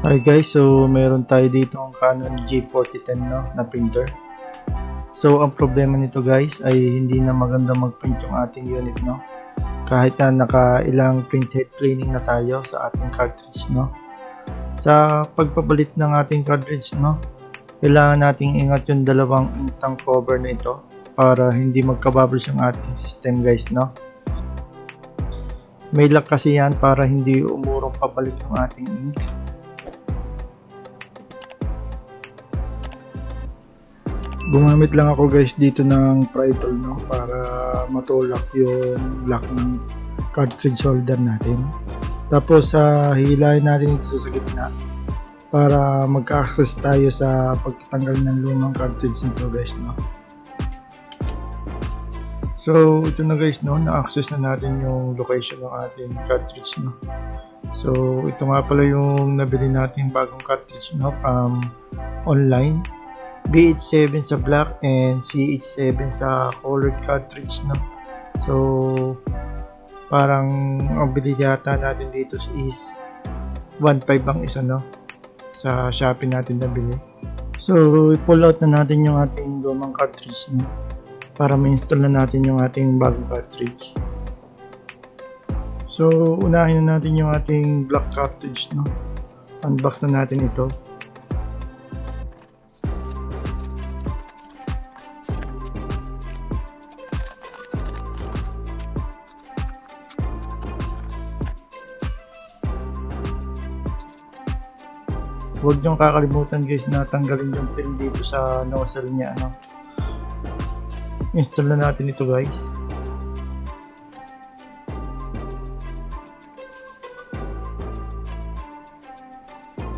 Hi guys, so meron tayo dito ang Canon G4010 na printer. So ang problema nito guys ay hindi na maganda mag-print yung ating unit kahit na nakailang printhead cleaning na tayo sa ating cartridge Sa pagpapalit ng ating cartridge kailangan nating ingat yung dalawang intang cover na ito para hindi magka-bubbles yung ating system guys May lock kasi yan para hindi umurong pabalik yung ating ink. Gumamit lang ako guys dito ng pry tool para matulak yung lock ng cartridge holder natin. Tapos hihilahin natin ito sa gitna para magka-access tayo sa pagtatanggal ng lumang cartridge nito guys So ito na guys na-access na natin yung location ng ating cartridge So ito nga pala yung nabili natin bagong cartridge from online. BH7 sa black and CH7 sa colored cartridge So parang ang bili yata natin dito is 1.5 ang isa sa Shopee natin nabili. So i-pull out na natin yung ating lumang cartridge para ma-install na natin yung ating bagong cartridge. So unahin na natin yung ating black cartridge Unbox na natin ito. Huwag niyong kakalimutan guys na tanggalin yung pin dito sa nozzle niya Install na natin ito guys.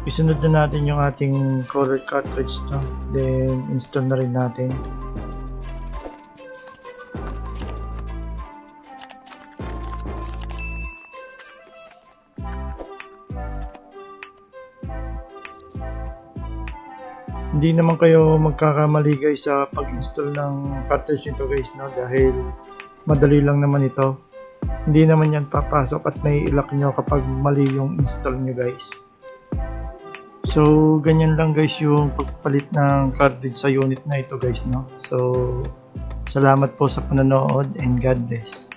Isunod na natin yung ating color cartridge then install na rin natin. Hindi naman kayo magkakamali guys sa pag-install ng cartridge nito guys dahil madali lang naman ito. Hindi naman yan papasok at may ilock nyo kapag mali yung install nyo guys. So ganyan lang guys yung pagpalit ng cartridge sa unit na ito guys So salamat po sa panonood and God bless.